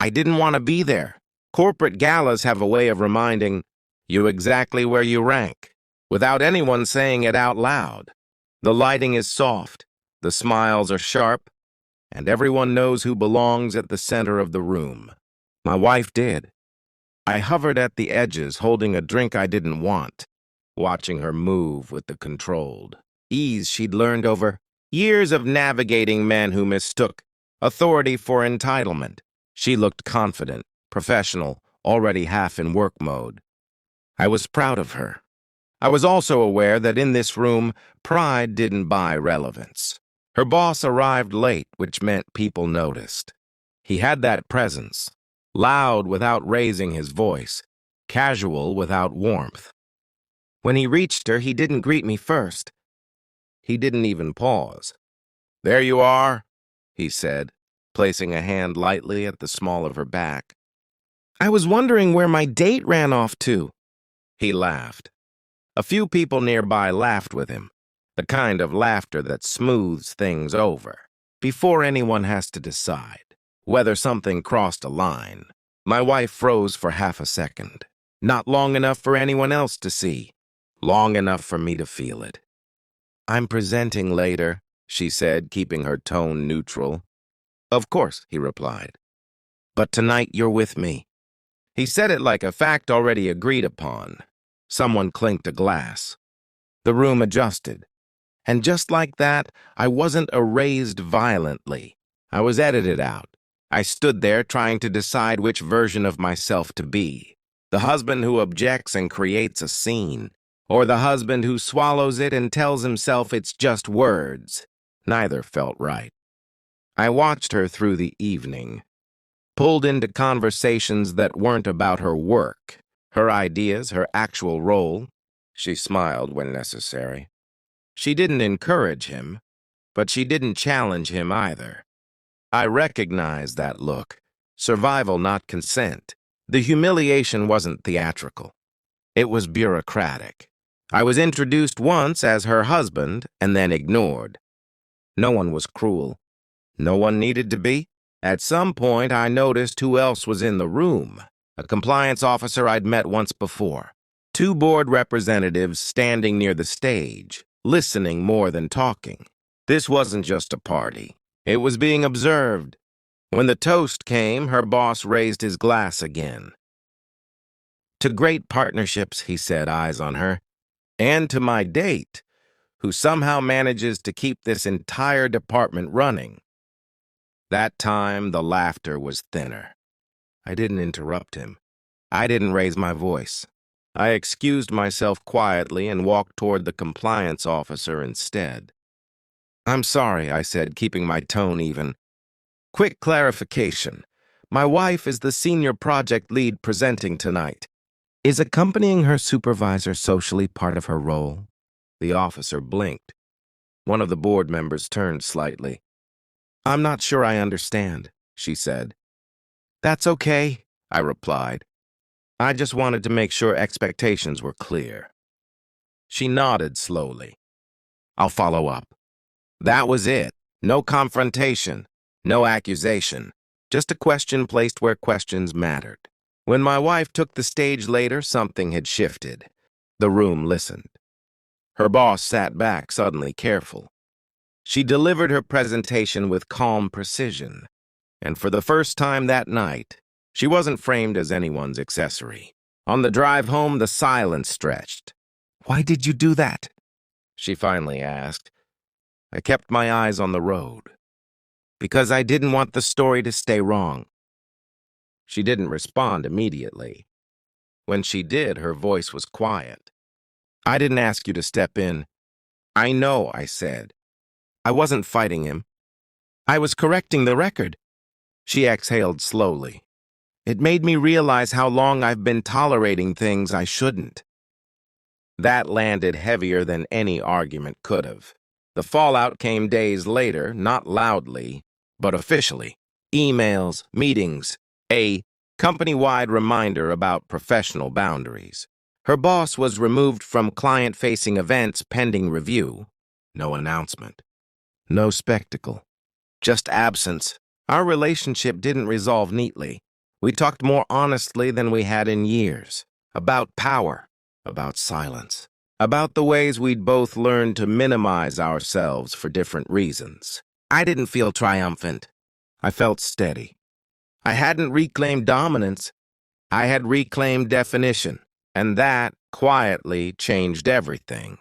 I didn't want to be there. Corporate galas have a way of reminding you exactly where you rank, without anyone saying it out loud. The lighting is soft, the smiles are sharp, and everyone knows who belongs at the center of the room. My wife did. I hovered at the edges, holding a drink I didn't want, watching her move with the controlled ease she'd learned over years of navigating men who mistook authority for entitlement. She looked confident, professional, already half in work mode. I was proud of her. I was also aware that in this room, pride didn't buy relevance. Her boss arrived late, which meant people noticed. He had that presence, loud without raising his voice, casual without warmth. When he reached her, he didn't greet me first. He didn't even pause. "There you are," he said, placing a hand lightly at the small of her back. "I was wondering where my date ran off to." He laughed. A few people nearby laughed with him, the kind of laughter that smooths things over, before anyone has to decide whether something crossed a line. My wife froze for half a second, not long enough for anyone else to see, long enough for me to feel it. "I'm presenting later," she said, keeping her tone neutral. "Of course," he replied. "But tonight you're with me." He said it like a fact already agreed upon. Someone clinked a glass. The room adjusted. And just like that, I wasn't erased violently. I was edited out. I stood there trying to decide which version of myself to be. The husband who objects and creates a scene, or the husband who swallows it and tells himself it's just words. Neither felt right. I watched her through the evening, pulled into conversations that weren't about her work, her ideas, her actual role. She smiled when necessary. She didn't encourage him, but she didn't challenge him either. I recognized that look. Survival, not consent. The humiliation wasn't theatrical. It was bureaucratic. I was introduced once as her husband and then ignored. No one was cruel. No one needed to be. At some point, I noticed who else was in the room. A compliance officer I'd met once before. 2 board representatives standing near the stage, listening more than talking. This wasn't just a party. It was being observed. When the toast came, her boss raised his glass again. "To great partnerships," he said, eyes on her. "And to my date, who somehow manages to keep this entire department running." That time, the laughter was thinner. I didn't interrupt him. I didn't raise my voice. I excused myself quietly and walked toward the compliance officer instead. "I'm sorry," I said, keeping my tone even. "Quick clarification. My wife is the senior project lead presenting tonight. Is accompanying her supervisor socially part of her role?" The officer blinked. One of the board members turned slightly. "I'm not sure I understand," she said. "That's okay," I replied. "I just wanted to make sure expectations were clear." She nodded slowly. "I'll follow up." That was it. No confrontation, no accusation, just a question placed where questions mattered. When my wife took the stage later, something had shifted. The room listened. Her boss sat back, suddenly careful. She delivered her presentation with calm precision, and for the first time that night, she wasn't framed as anyone's accessory. On the drive home, the silence stretched. "Why did you do that?" she finally asked. I kept my eyes on the road. "Because I didn't want the story to stay wrong." She didn't respond immediately. When she did, her voice was quiet. "I didn't ask you to step in." "I know," I said. "I wasn't fighting him. I was correcting the record." She exhaled slowly. "It made me realize how long I've been tolerating things I shouldn't." That landed heavier than any argument could have. The fallout came days later, not loudly, but officially. Emails, meetings, a company-wide reminder about professional boundaries. Her boss was removed from client-facing events pending review. No announcement. No spectacle. Just absence. Our relationship didn't resolve neatly. We talked more honestly than we had in years. About power, about silence, about the ways we'd both learned to minimize ourselves for different reasons. I didn't feel triumphant. I felt steady. I hadn't reclaimed dominance. I had reclaimed definition. And that quietly changed everything.